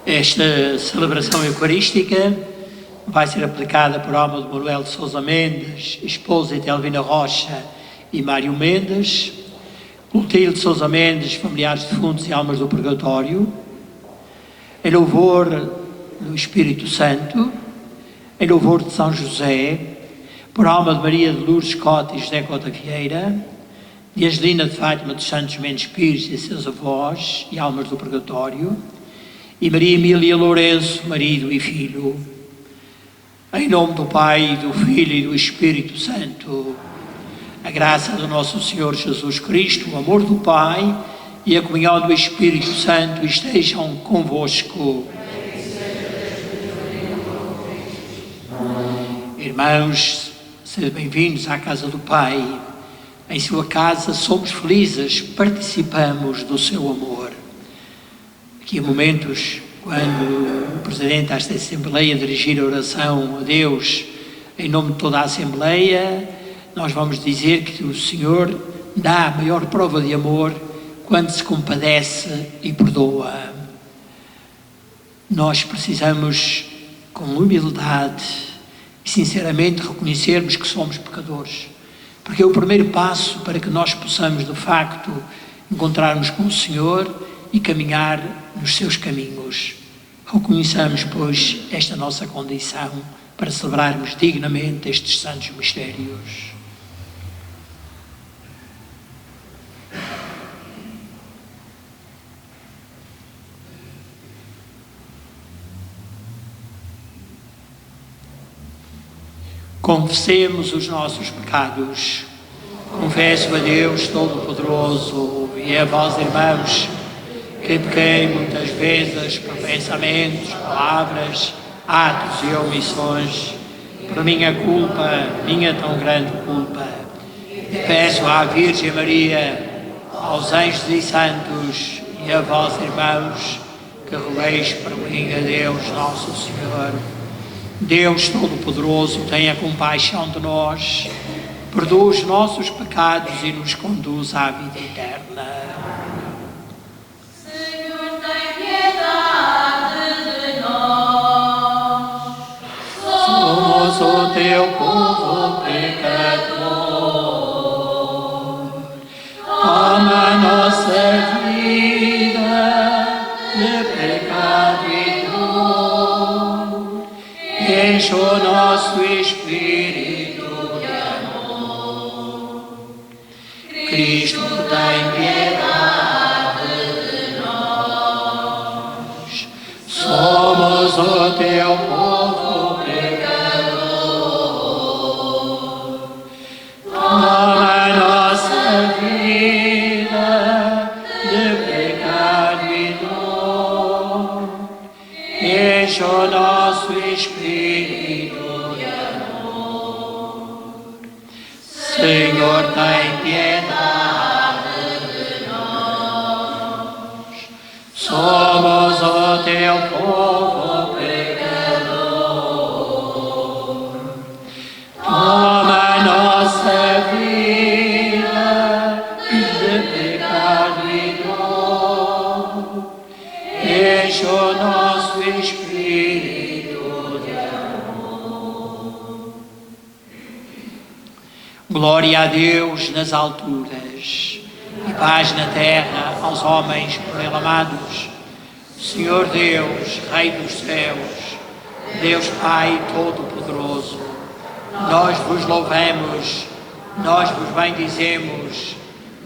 Esta celebração eucarística vai ser aplicada por alma de Manuel de Sousa Mendes, esposa de Elvina Rocha e Mário Mendes, Clotilde de Sousa Mendes, familiares defuntos e almas do purgatório, em louvor do Espírito Santo, em louvor de São José, por alma de Maria de Lourdes Cota e José Cota Vieira, de Angelina de Fátima dos Santos Mendes Pires e seus avós e almas do purgatório, e Maria Emília Lourenço, marido e filho. Em nome do Pai, do Filho e do Espírito Santo, a graça do nosso Senhor Jesus Cristo, o amor do Pai e a comunhão do Espírito Santo estejam convosco. Irmãos, sejam bem-vindos à casa do Pai. Em sua casa somos felizes, participamos do seu amor. Aqui há momentos, quando o Presidente desta Assembleia dirigir a oração a Deus em nome de toda a Assembleia, nós vamos dizer que o Senhor dá a maior prova de amor quando se compadece e perdoa. Nós precisamos, com humildade e sinceramente, reconhecermos que somos pecadores, porque é o primeiro passo para que nós possamos, de facto, encontrarmos com o Senhor e caminhar nos seus caminhos. Reconheçamos, pois, esta nossa condição para celebrarmos dignamente estes santos mistérios. Confessemos os nossos pecados. Confesso a Deus Todo-Poderoso e a vós, irmãos, que pequei muitas vezes por pensamentos, palavras, atos e omissões, por minha culpa, minha tão grande culpa. E peço à Virgem Maria, aos anjos e santos e a vós, irmãos, que rogueis por mim a Deus Nosso Senhor. Deus Todo-Poderoso, tenha compaixão de nós, perdoa os nossos pecados e nos conduz à vida eterna. Senhor, tem piedade de nós. Somos o teu povo pecador. Toma a nossa vida de pecado e dor. Enche o nosso espírito de amor. Cristo tem piedade de nós. Somos o teu povo pecador. Toma a nossa vida de pecado e dor. Enche o nosso espírito de amor. Senhor, tem piedade de nós. Somos o teu povo pecador. Toma a nossa vida de pecado e dor. Enche o nosso espírito de amor. Glória a Deus nas alturas e paz na terra aos homens por ele amados. Senhor Deus, Rei dos céus, Deus Pai Todo-Poderoso, nós vos louvamos, nós vos bendizemos,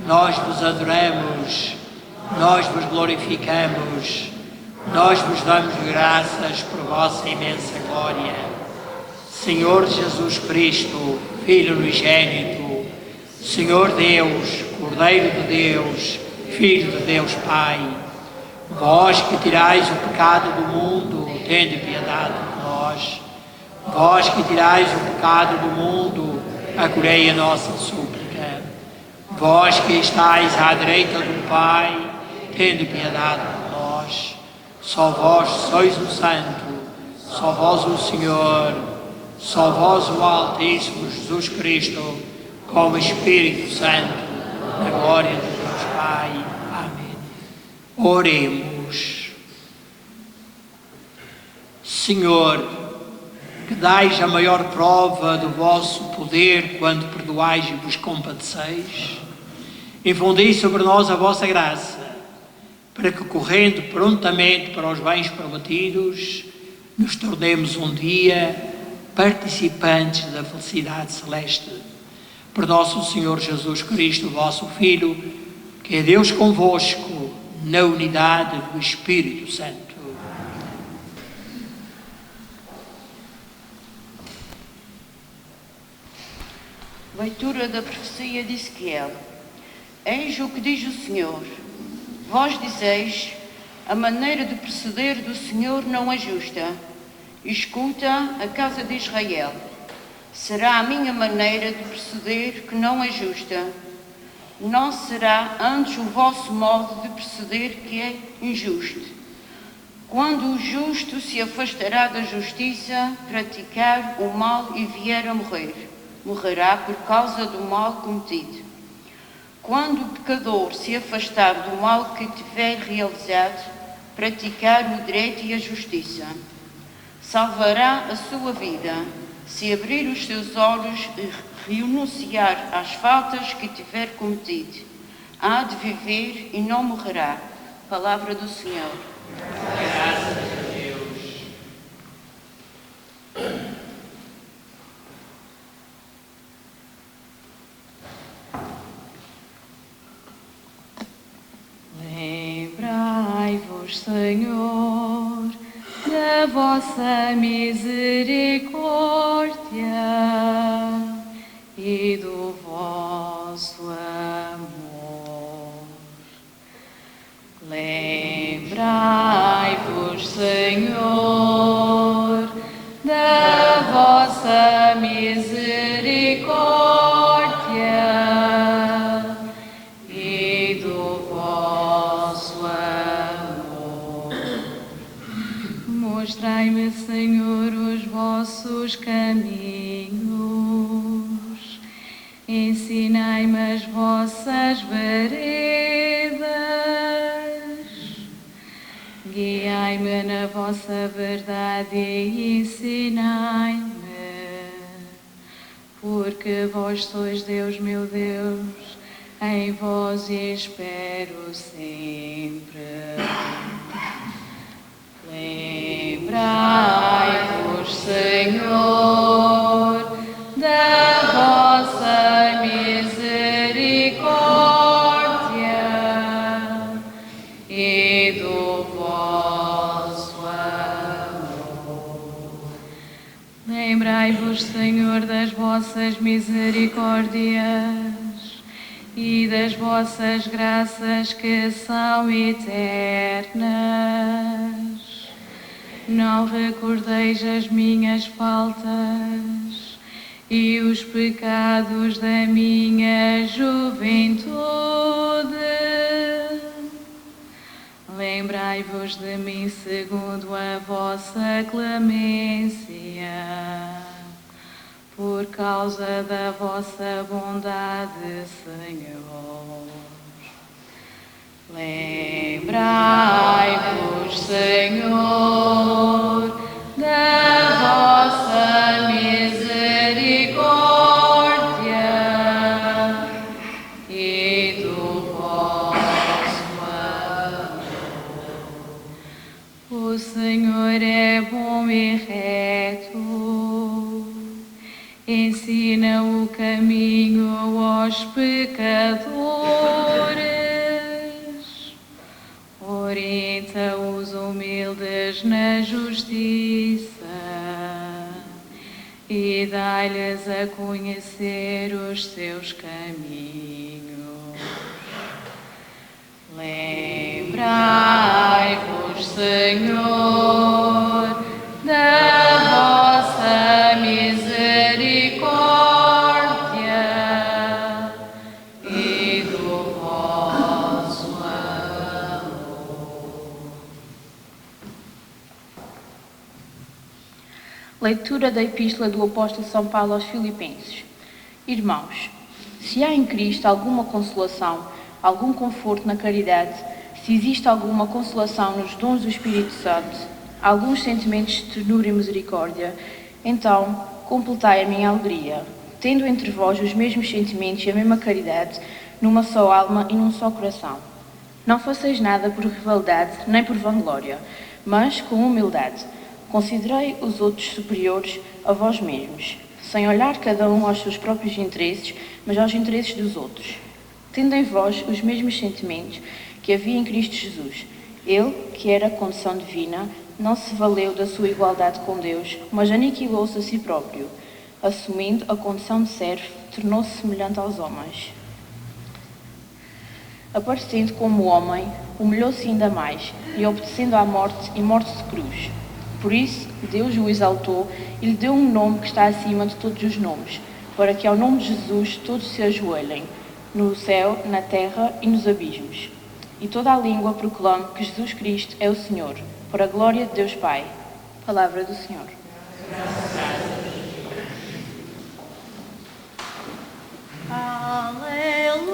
nós vos adoramos, nós vos glorificamos, nós vos damos graças por vossa imensa glória. Senhor Jesus Cristo, Filho unigênito, Senhor Deus, Cordeiro de Deus, Filho de Deus Pai, vós que tirais o pecado do mundo, tende piedade de nós. Vós que tirais o pecado do mundo, acolhei a nossa súplica. Vós que estáis à direita do Pai, tende piedade de nós. Só vós sois o Santo, só vós o Senhor, só vós o Altíssimo Jesus Cristo, com o Espírito Santo, na glória de Deus Pai. Amém. Oremos. Senhor, que dais a maior prova do vosso poder quando perdoais e vos compadeceis, infundei sobre nós a vossa graça, para que, correndo prontamente para os bens prometidos, nos tornemos um dia participantes da felicidade celeste. Por nosso Senhor Jesus Cristo, vosso Filho, que é Deus convosco, na unidade do Espírito Santo. Leitura da profecia de Ezequiel. Eis o que diz o Senhor. Vós dizeis, a maneira de proceder do Senhor não é justa. Escuta a casa de Israel. Será a minha maneira de proceder que não é justa. Não será antes o vosso modo de proceder que é injusto. Quando o justo se afastará da justiça, praticar o mal e vier a morrer, morrerá por causa do mal cometido. Quando o pecador se afastar do mal que tiver realizado, praticar o direito e a justiça, salvará a sua vida, se abrir os seus olhos e renunciar às faltas que tiver cometido. Há de viver e não morrerá. Palavra do Senhor. Graças a Deus. Lembrai-vos, Senhor, da vossa misericórdia e do vosso amor. Lembrai-vos, Senhor, da vossa misericórdia e do vosso amor. Mostrai-me, Senhor, os vossos caminhos, ensinai-me as vossas veredas, guiai-me na vossa verdade e ensinai-me, porque vós sois Deus, meu Deus, em vós espero sempre. Lembrai-vos, Senhor, da vossa misericórdia e do vosso amor. Lembrai-vos, Senhor, das vossas misericórdias e das vossas graças que são eternas. Não recordeis as minhas faltas e os pecados da minha juventude. Lembrai-vos de mim segundo a vossa clemência, por causa da vossa bondade, Senhor. Lembrai-vos, Senhor, da vossa misericórdia e do vosso amor. O Senhor é bom e reto, ensina o caminho aos pecadores, orienta os humildes na justiça e dá-lhes a conhecer os seus caminhos. Lembrai-vos, Senhor, da vossa misericórdia e do vosso amor. Leitura da Epístola do Apóstolo São Paulo aos Filipenses. Irmãos, se há em Cristo alguma consolação, algum conforto na caridade, se existe alguma consolação nos dons do Espírito Santo, alguns sentimentos de ternura e misericórdia, então completai a minha alegria, tendo entre vós os mesmos sentimentos e a mesma caridade, numa só alma e num só coração. Não façais nada por rivalidade nem por vanglória, mas com humildade. Considerei os outros superiores a vós mesmos, sem olhar cada um aos seus próprios interesses, mas aos interesses dos outros. Tendo em vós os mesmos sentimentos que havia em Cristo Jesus. Ele, que era a condição divina, não se valeu da sua igualdade com Deus, mas aniquilou-se a si próprio. Assumindo a condição de servo, tornou-se semelhante aos homens. Aparecendo como homem, humilhou-se ainda mais, e obedecendo à morte e morte de cruz. Por isso, Deus o exaltou e lhe deu um nome que está acima de todos os nomes, para que ao nome de Jesus todos se ajoelhem, no céu, na terra e nos abismos. E toda a língua proclame que Jesus Cristo é o Senhor, para a glória de Deus Pai. Palavra do Senhor. Aleluia,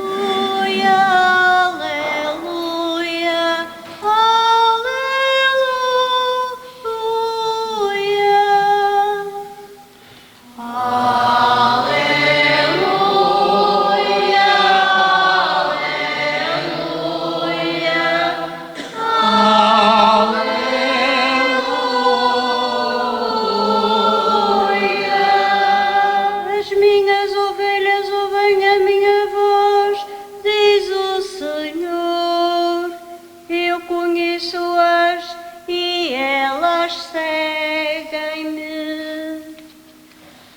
aleluia, aleluia. Aleluia, aleluia. As minhas ovelhas ouvem a minha voz, diz o Senhor. Eu conheço-as e elas seguem-me.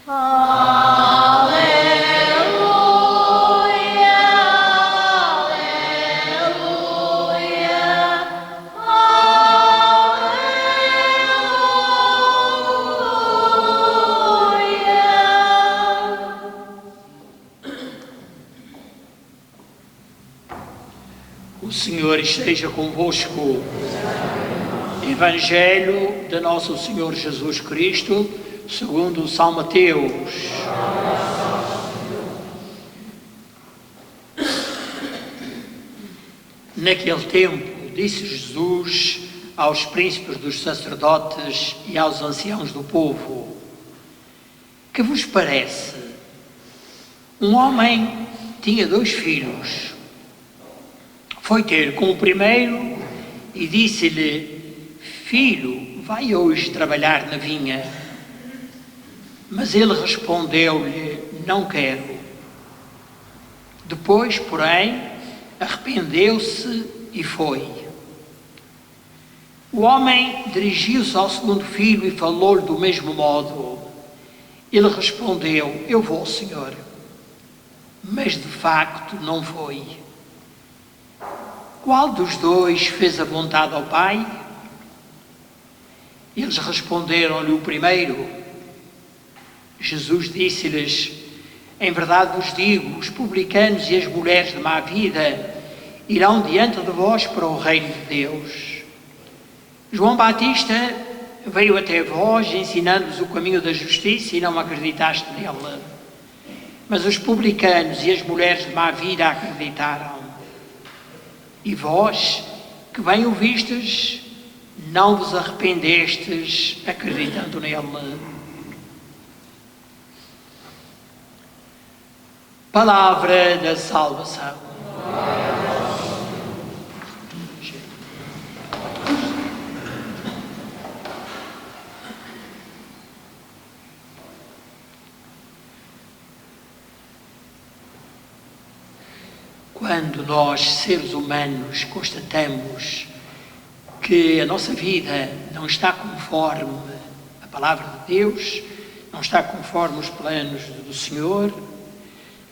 Aleluia, aleluia, aleluia. O Senhor esteja convosco. Evangelho de Nosso Senhor Jesus Cristo, segundo São Mateus. Naquele tempo, disse Jesus aos príncipes dos sacerdotes e aos anciãos do povo: que vos parece? Um homem tinha 2 filhos. Foi ter com o primeiro e disse-lhe: filho, vai hoje trabalhar na vinha. Mas ele respondeu-lhe: não quero. Depois, porém, arrependeu-se e foi. O homem dirigiu-se ao segundo filho e falou-lhe do mesmo modo. Ele respondeu: eu vou, Senhor. Mas de facto não foi. Qual dos 2 fez a vontade ao Pai? Eles responderam-lhe: o primeiro. Jesus disse-lhes: em verdade vos digo, os publicanos e as mulheres de má vida irão diante de vós para o reino de Deus. João Batista veio até vós ensinando-vos o caminho da justiça e não acreditaste nele. Mas os publicanos e as mulheres de má vida acreditaram. E vós, que bem o vistes, não vos arrependestes acreditando nele. Palavra da salvação. Quando nós, seres humanos, constatamos que a nossa vida não está conforme a palavra de Deus, não está conforme os planos do Senhor,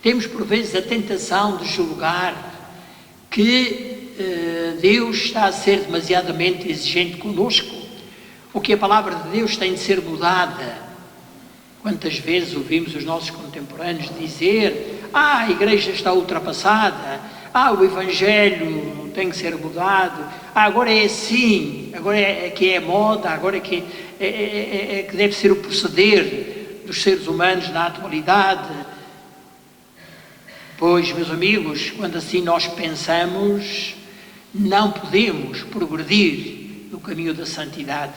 temos por vezes a tentação de julgar que Deus está a ser demasiadamente exigente conosco, ou que a palavra de Deus tem de ser mudada. Quantas vezes ouvimos os nossos contemporâneos dizer: a igreja está ultrapassada, o Evangelho tem que ser mudado, agora é assim, agora é que é moda, agora é que deve ser o proceder dos seres humanos na atualidade. Pois, meus amigos, quando assim nós pensamos, não podemos progredir no caminho da santidade.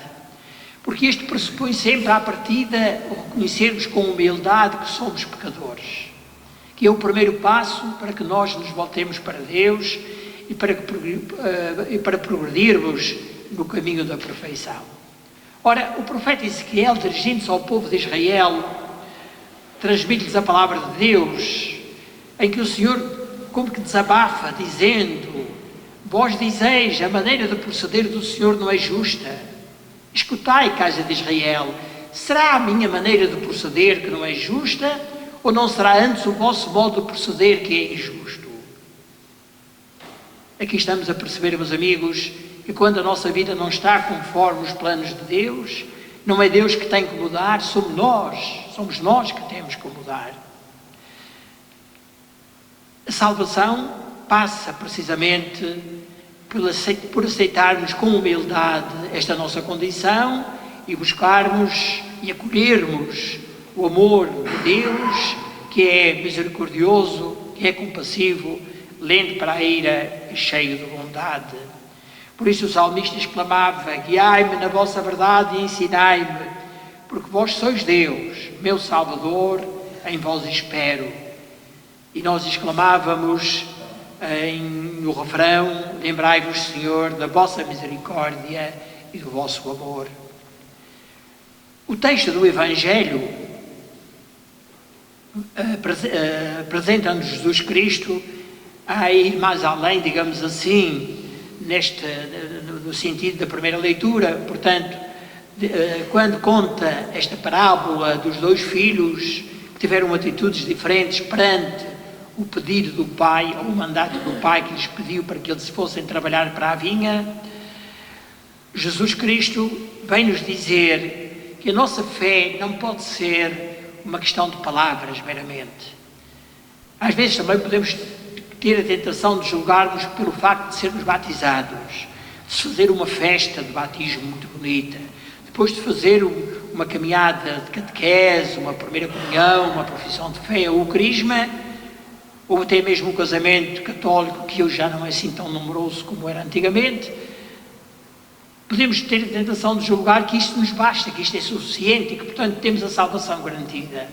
Porque isto pressupõe sempre à partida o reconhecermos com humildade que somos pecadores, que é o primeiro passo para que nós nos voltemos para Deus e para progredirmos no caminho da perfeição. Ora, o profeta Ezequiel, dirigindo-se ao povo de Israel, transmite-lhes a palavra de Deus, em que o Senhor como que desabafa, dizendo: vós dizeis, a maneira de proceder do Senhor não é justa. Escutai, casa de Israel, será a minha maneira de proceder que não é justa, ou não será antes o vosso modo de proceder que é injusto? Aqui estamos a perceber, meus amigos, que quando a nossa vida não está conforme os planos de Deus, não é Deus que tem que mudar, somos nós que temos que mudar. A salvação passa precisamente por aceitarmos com humildade esta nossa condição e buscarmos e acolhermos o amor de Deus, que é misericordioso, que é compassivo, lento para a ira e cheio de bondade. Por isso o salmista exclamava: guiai-me na vossa verdade e ensinai-me, porque vós sois Deus, meu Salvador, em vós espero. E nós exclamávamos no refrão: lembrai-vos, Senhor, da vossa misericórdia e do vosso amor. O texto do Evangelho apresenta-nos Jesus Cristo a ir mais além, digamos assim, no sentido da primeira leitura. Portanto, quando conta esta parábola dos dois filhos que tiveram atitudes diferentes perante o pedido do pai, ou o mandato do pai que lhes pediu para que eles fossem trabalhar para a vinha, Jesus Cristo vem-nos dizer que a nossa fé não pode ser uma questão de palavras meramente. Às vezes também podemos ter a tentação de julgarmos pelo facto de sermos batizados, de se fazer uma festa de batismo muito bonita, depois de fazer uma caminhada de catequese, uma primeira comunhão, uma profissão de fé ou o crisma, ou até mesmo um casamento católico que hoje já não é assim tão numeroso como era antigamente. Podemos ter a tentação de julgar que isto nos basta, que isto é suficiente e que, portanto, temos a salvação garantida.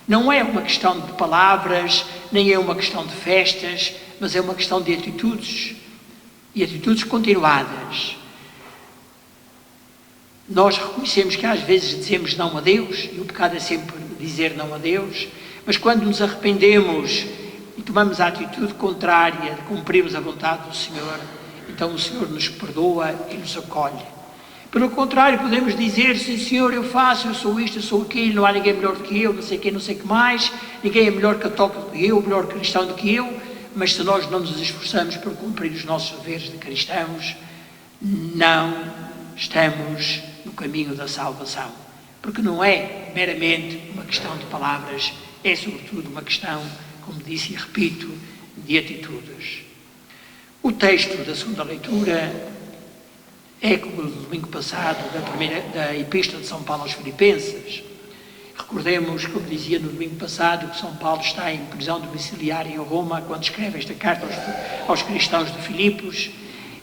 Não é uma questão de palavras, nem é uma questão de festas, mas é uma questão de atitudes, e atitudes continuadas. Nós reconhecemos que às vezes dizemos não a Deus, e o pecado é sempre dizer não a Deus, mas quando nos arrependemos e tomamos a atitude contrária de cumprirmos a vontade do Senhor, então o Senhor nos perdoa e nos acolhe. Pelo contrário, podemos dizer: sim, Senhor, eu faço, eu sou isto, eu sou aquilo, não há ninguém melhor do que eu, não sei quem, não sei o que mais, ninguém é melhor católico do que eu, melhor cristão do que eu, mas se nós não nos esforçamos por cumprir os nossos deveres de cristãos, não estamos no caminho da salvação, porque não é meramente uma questão de palavras, é sobretudo uma questão, como disse e repito, de atitudes. O texto da segunda leitura é como o domingo passado da Epístola de São Paulo aos Filipenses. Recordemos, como dizia no domingo passado, que São Paulo está em prisão domiciliária em Roma quando escreve esta carta aos cristãos de Filipos,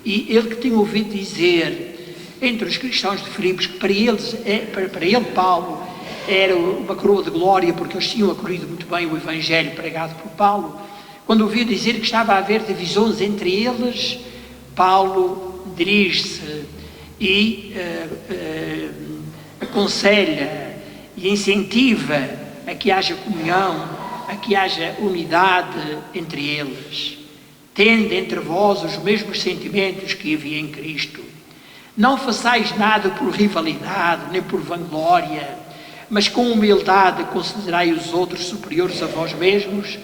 e ele que tinha ouvido dizer entre os cristãos de Filipos que para ele Paulo era uma coroa de glória, porque eles tinham acolhido muito bem o Evangelho pregado por Paulo. Quando ouviu dizer que estava a haver divisões entre eles, Paulo dirige-se e aconselha e incentiva a que haja comunhão, a que haja unidade entre eles. Tende entre vós os mesmos sentimentos que havia em Cristo. Não façais nada por rivalidade, nem por vanglória, mas com humildade considerai os outros superiores a vós mesmos,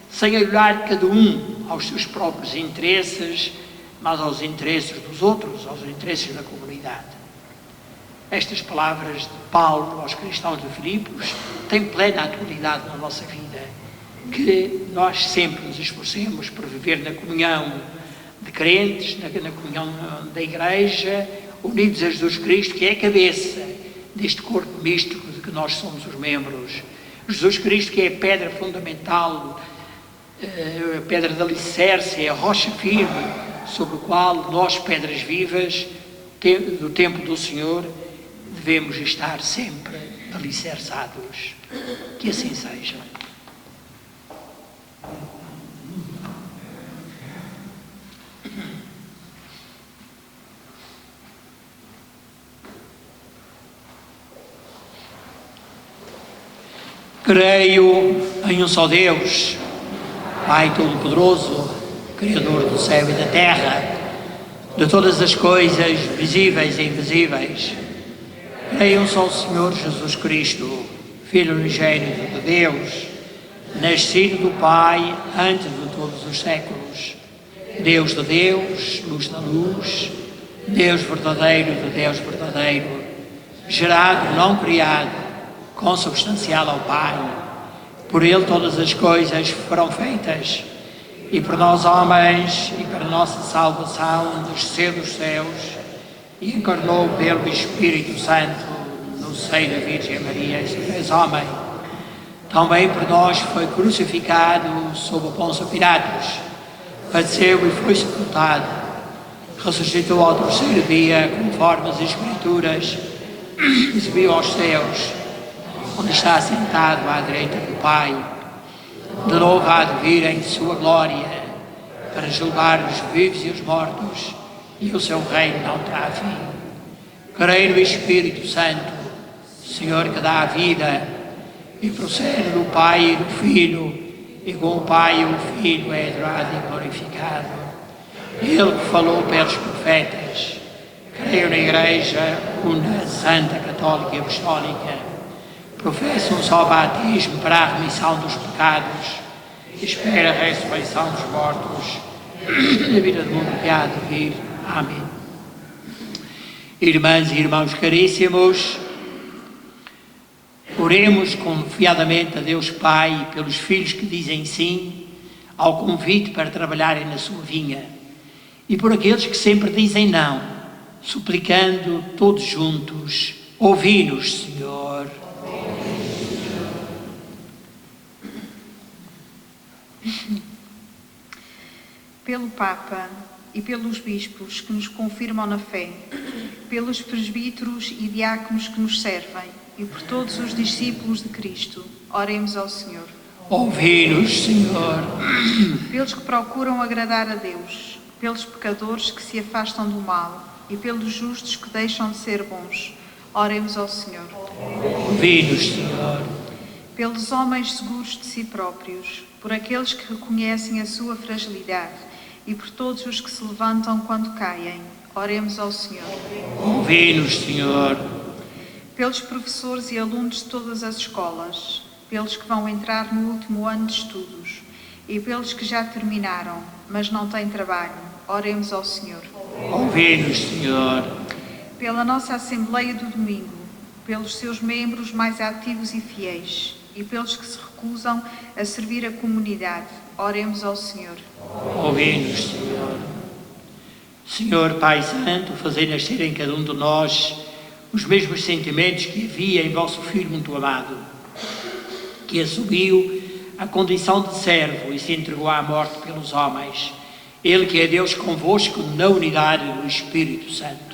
sem olhar cada um aos seus próprios interesses, mas aos interesses dos outros, aos interesses da comunidade. Estas palavras de Paulo aos cristãos de Filipos têm plena atualidade na nossa vida, que nós sempre nos esforcemos por viver na comunhão de crentes, na comunhão da Igreja, unidos a Jesus Cristo, que é a cabeça deste corpo místico de que nós somos os membros. Jesus Cristo, que é a pedra fundamental, a pedra de alicerce, é a rocha firme, sobre o qual nós, pedras vivas, do templo do Senhor, devemos estar sempre alicerçados. Que assim seja. Creio em um só Deus, Pai Todo-Poderoso, Criador do céu e da terra, de todas as coisas visíveis e invisíveis. Creio em um só Senhor Jesus Cristo, Filho unigênito de Deus, nascido do Pai antes de todos os séculos, Deus de Deus, luz da luz, Deus verdadeiro de Deus verdadeiro, gerado, não criado, consubstancial ao Pai. Por Ele todas as coisas foram feitas, e por nós homens, e para nossa salvação, desceu dos céus, e encarnou pelo Espírito Santo no seio da Virgem Maria, e se fez homem. Também por nós foi crucificado sob o Pôncio Pilatos, padeceu e foi sepultado, ressuscitou ao terceiro dia, conforme as Escrituras, e subiu aos céus, onde está sentado à direita do Pai. De novo há de vir em sua glória, para julgar os vivos e os mortos, e o seu reino não terá fim. Creio no Espírito Santo, Senhor que dá a vida, e procede do Pai e do Filho, e com o Pai e o Filho é adorado e glorificado. Ele que falou pelos profetas. Creio na Igreja, una, santa, católica e apostólica. Professo um só batismo para a remissão dos pecados, espera a ressurreição dos mortos, a vida do mundo que há de vir. Amém. Irmãs e irmãos caríssimos, oremos confiadamente a Deus Pai pelos filhos que dizem sim ao convite para trabalharem na sua vinha, e por aqueles que sempre dizem não, suplicando todos juntos: ouvi-nos, Senhor. Pelo Papa e pelos bispos que nos confirmam na fé, pelos presbíteros e diáconos que nos servem e por todos os discípulos de Cristo, oremos ao Senhor. Ouvi-nos, Senhor. Pelos que procuram agradar a Deus, pelos pecadores que se afastam do mal e pelos justos que deixam de ser bons, oremos ao Senhor. Ouvi-nos, Senhor. Pelos homens seguros de si próprios, por aqueles que reconhecem a sua fragilidade e por todos os que se levantam quando caem, oremos ao Senhor. Ouvi-nos, Senhor. Pelos professores e alunos de todas as escolas, pelos que vão entrar no último ano de estudos e pelos que já terminaram, mas não têm trabalho, oremos ao Senhor. Ouvi-nos, Senhor. Pela nossa Assembleia do Domingo, pelos seus membros mais ativos e fiéis e pelos que se recusam a servir a comunidade, oremos ao Senhor. Ouvi-nos, Senhor. Senhor Pai Santo, fazei nascer em cada um de nós os mesmos sentimentos que havia em vosso Filho muito amado, que assumiu a condição de servo e se entregou à morte pelos homens. Ele que é Deus convosco na unidade do Espírito Santo.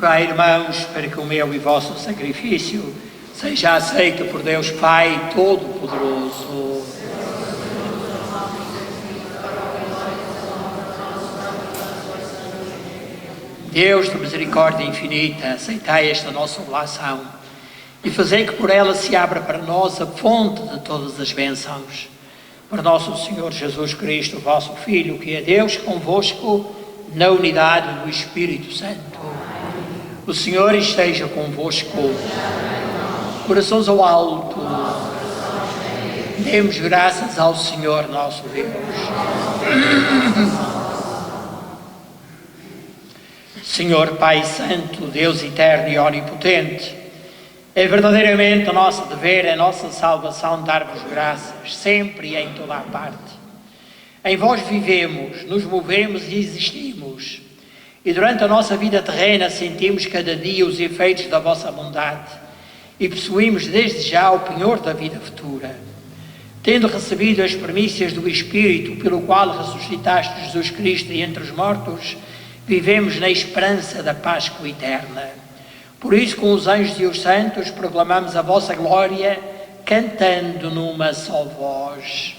Rogai, irmãos, para que o meu e vosso sacrifício seja aceito por Deus Pai Todo-Poderoso. Deus de misericórdia infinita, aceitai esta nossa oração e fazei que por ela se abra para nós a fonte de todas as bênçãos. Por nosso Senhor Jesus Cristo, vosso Filho, que é Deus convosco, na unidade do Espírito Santo. O Senhor esteja convosco. Corações ao alto. Demos graças ao Senhor nosso Deus. Senhor Pai Santo, Deus eterno e onipotente, é verdadeiramente o nosso dever, a nossa salvação, dar-vos graças, sempre e em toda a parte. Em vós vivemos, nos movemos e existimos, e durante a nossa vida terrena sentimos cada dia os efeitos da vossa bondade e possuímos desde já o penhor da vida futura. Tendo recebido as primícias do Espírito, pelo qual ressuscitaste Jesus Cristo entre os mortos, vivemos na esperança da Páscoa eterna. Por isso, com os anjos e os santos, proclamamos a vossa glória, cantando numa só voz.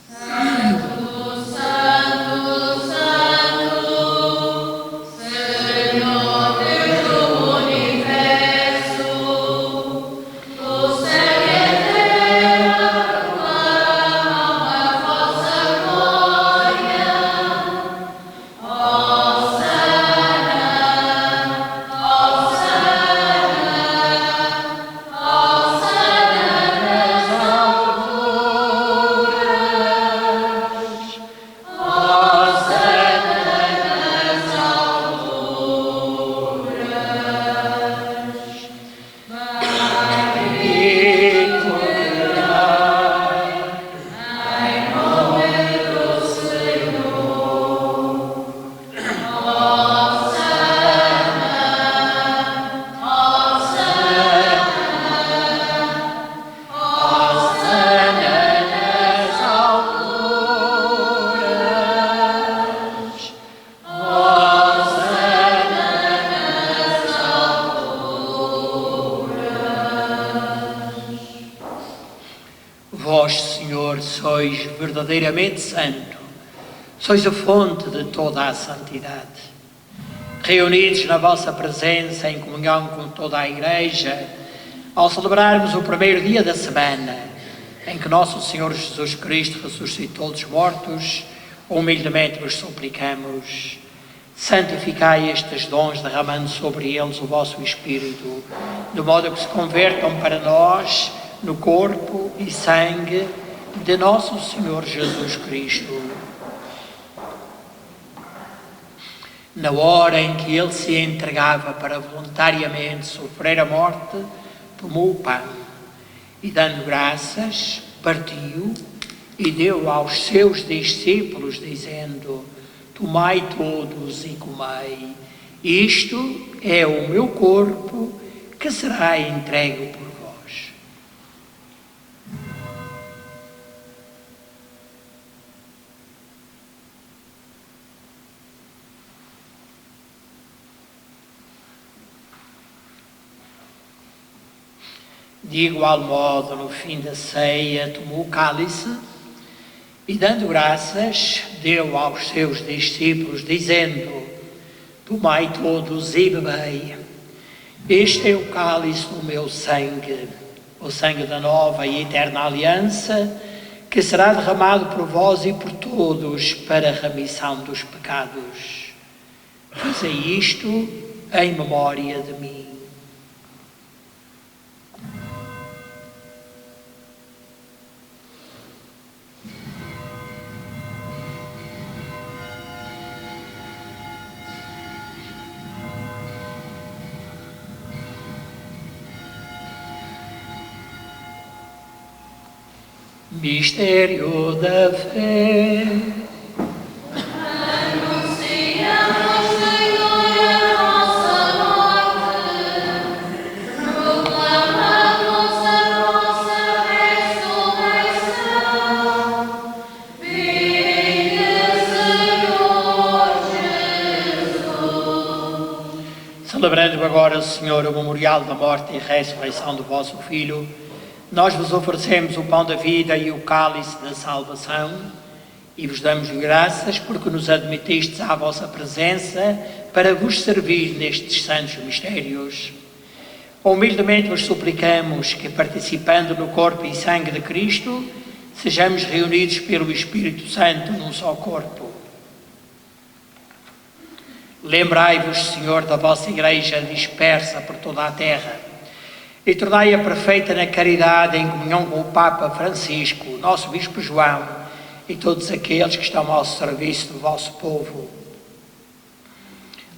Santo, Santo, Santo, Senhor Deus do universo, o céu e a terra proclamam a vossa glória. Vós, Senhor, sois verdadeiramente santo, sois a fonte de toda a santidade. Reunidos na vossa presença, em comunhão com toda a Igreja, ao celebrarmos o primeiro dia da semana, em que nosso Senhor Jesus Cristo ressuscitou dos mortos, humildemente vos suplicamos, santificai estes dons, derramando sobre eles o vosso Espírito, de modo que se convertam para nós no corpo e sangue de nosso Senhor Jesus Cristo. Na hora em que ele se entregava para voluntariamente sofrer a morte, tomou o pão e, dando graças, partiu e deu aos seus discípulos, dizendo: tomai todos e comei, isto é o meu corpo que será entregue por vós. De igual modo, no fim da ceia, tomou o cálice e, dando graças, deu aos seus discípulos, dizendo: tomai todos e bebei. Este é o cálice do meu sangue, o sangue da nova e eterna aliança, que será derramado por vós e por todos para a remissão dos pecados. Fazei isto em memória de mim. Mistério da fé. Anunciamos, Senhor, a vossa morte, proclamamos a vossa ressurreição. Vinde, Senhor Jesus. Celebrando agora, Senhor, o memorial da morte e ressurreição do vosso Filho, nós vos oferecemos o pão da vida e o cálice da salvação e vos damos graças porque nos admitistes à vossa presença para vos servir nestes santos mistérios. Humildemente vos suplicamos que, participando no corpo e sangue de Cristo, sejamos reunidos pelo Espírito Santo num só corpo. Lembrai-vos, Senhor, da vossa Igreja dispersa por toda a terra e tornai-a perfeita na caridade em comunhão com o Papa Francisco, o nosso Bispo João e todos aqueles que estão ao serviço do vosso povo.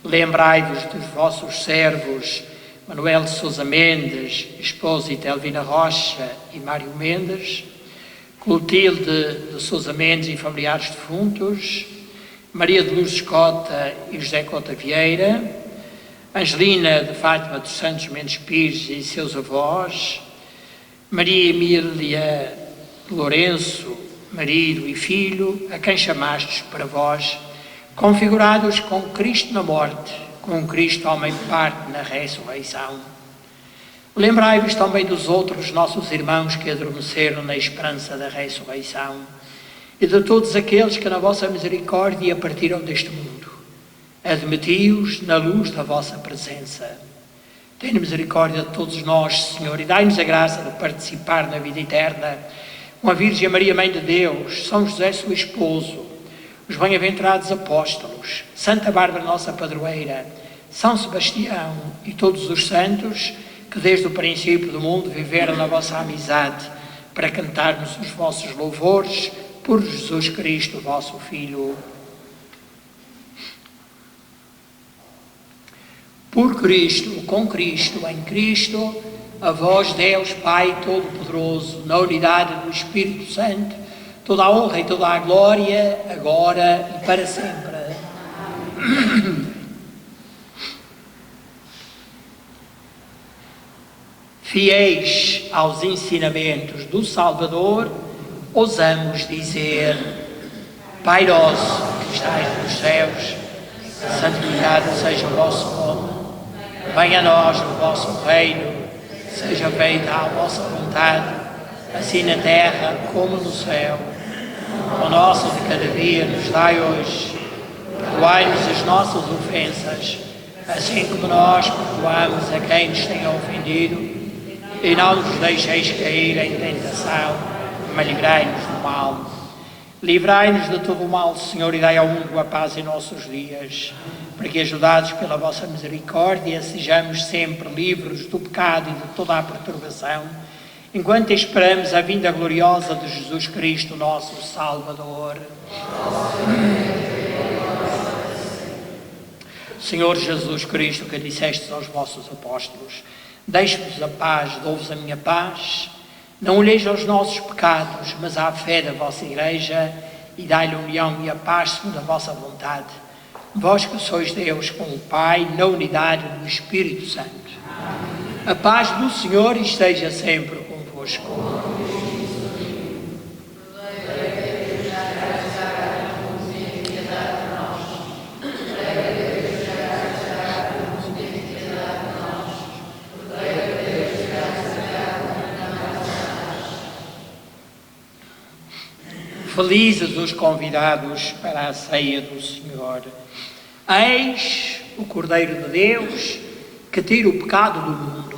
Lembrai-vos dos vossos servos Manuel de Sousa Mendes, Expósito Elvina Rocha e Mário Mendes, Clotilde de Sousa Mendes e familiares defuntos, Maria de Lourdes Cota e José Cota Vieira, Angelina de Fátima dos Santos Mendes Pires e seus avós, Maria Emília de Lourenço, marido e filho, a quem chamastes para vós, configurados com Cristo na morte, com Cristo homem parte na ressurreição. Lembrai-vos também dos outros nossos irmãos que adormeceram na esperança da ressurreição e de todos aqueles que na vossa misericórdia partiram deste mundo. Admiti-os na luz da vossa presença. Tenha misericórdia de todos nós, Senhor, e dai-nos a graça de participar na vida eterna com a Virgem Maria, Mãe de Deus, São José, seu esposo, os bem-aventurados apóstolos, Santa Bárbara, nossa padroeira, São Sebastião e todos os santos que desde o princípio do mundo viveram na vossa amizade para cantarmos os vossos louvores por Jesus Cristo, vosso Filho. Por Cristo, com Cristo, em Cristo, a vós, Deus Pai Todo-Poderoso, na unidade do Espírito Santo, toda a honra e toda a glória, agora e para sempre. Fiéis aos ensinamentos do Salvador, ousamos dizer: Pai nosso que estais nos céus, santificado seja o vosso nome, venha a nós o vosso reino, seja feita a vossa vontade, assim na terra como no céu. O nosso de cada dia nos dai hoje, perdoai-nos as nossas ofensas, assim como nós perdoamos a quem nos tenha ofendido, e não nos deixeis cair em tentação, mas livrai-nos do mal. Livrai-nos de todo o mal, Senhor, e dai ao mundo a paz em nossos dias, para que, ajudados pela vossa misericórdia, sejamos sempre livres do pecado e de toda a perturbação, enquanto esperamos a vinda gloriosa de Jesus Cristo, nosso Salvador. Senhor Jesus Cristo, que dissestes aos vossos apóstolos: deixe-vos a paz, dou-vos a minha paz. Não olheis aos nossos pecados, mas à fé da vossa Igreja, e dai-lhe a união e a paz segundo a vossa vontade. Vós que sois Deus com o Pai, na unidade do Espírito Santo. A paz do Senhor esteja sempre convosco. Felizes os convidados para a ceia do Senhor. Eis o Cordeiro de Deus que tira o pecado do mundo.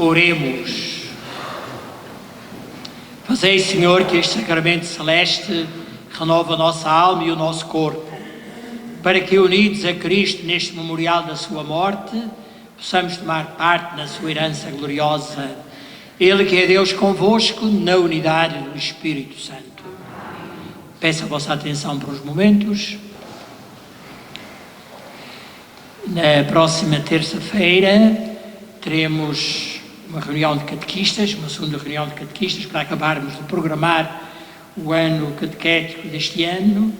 Oremos. Fazei, Senhor, que este sacramento celeste renove a nossa alma e o nosso corpo, para que, unidos a Cristo neste memorial da sua morte, possamos tomar parte na sua herança gloriosa. Ele que é Deus convosco, na unidade do Espírito Santo. Peço a vossa atenção para os momentos. Na próxima terça-feira teremos uma reunião de catequistas, uma segunda reunião de catequistas, para acabarmos de programar o ano catequético deste ano.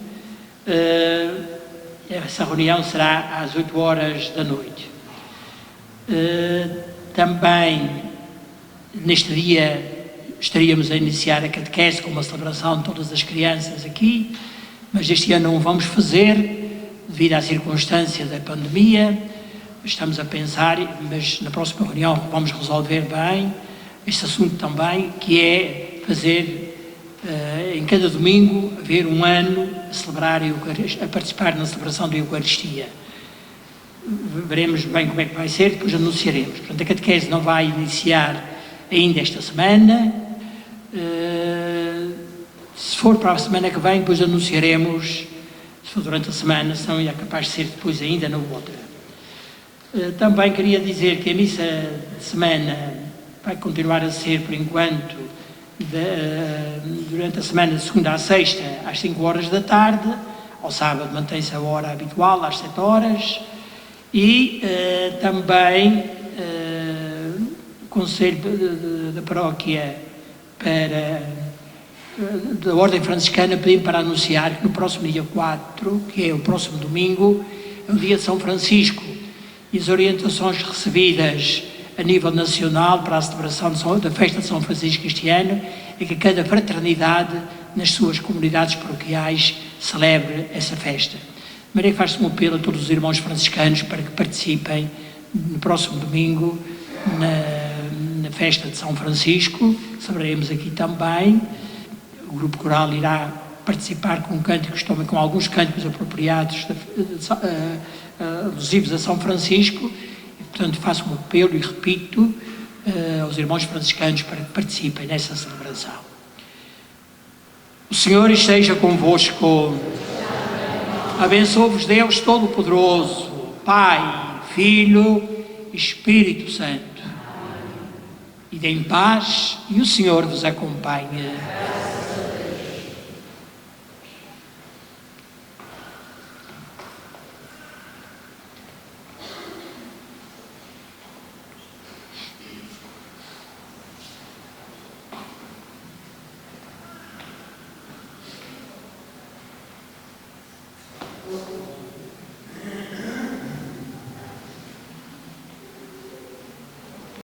Essa reunião será às 8 horas da noite. Também, neste dia, estaríamos a iniciar a catequese com uma celebração de todas as crianças aqui, mas este ano não o vamos fazer, devido à circunstância da pandemia. Estamos a pensar, mas na próxima reunião vamos resolver bem este assunto também, que é fazer em cada domingo haver um ano a celebrar a participar na celebração da Eucaristia. Veremos bem como é que vai ser, depois anunciaremos. Portanto, a catequese não vai iniciar ainda esta semana. Se for para a semana que vem, depois anunciaremos. Se for durante a semana, senão é capaz de ser depois ainda na outra. Também queria dizer que a missa de semana vai continuar a ser, por enquanto, durante a semana de segunda a sexta, às 5 horas da tarde. Ao sábado mantém-se a hora habitual, às 7 horas. E também o Conselho da Paróquia da Ordem Franciscana pediu para anunciar que no próximo dia 4, que é o próximo domingo, é o dia de São Francisco. E as orientações recebidas a nível nacional para a celebração da festa de São Francisco este ano é que cada fraternidade, nas suas comunidades paroquiais, celebre essa festa. Maria, faz-se um apelo a todos os irmãos franciscanos para que participem no próximo domingo na festa de São Francisco, que celebraremos aqui também. O grupo coral irá participar com cânticos, também com alguns cânticos apropriados, alusivos a São Francisco, e, portanto, faço um apelo e repito aos irmãos franciscanos para que participem nessa celebração. O Senhor esteja convosco. Abençoe-vos Deus Todo-Poderoso, Pai, Filho e Espírito Santo. E deem paz e o Senhor vos acompanhe.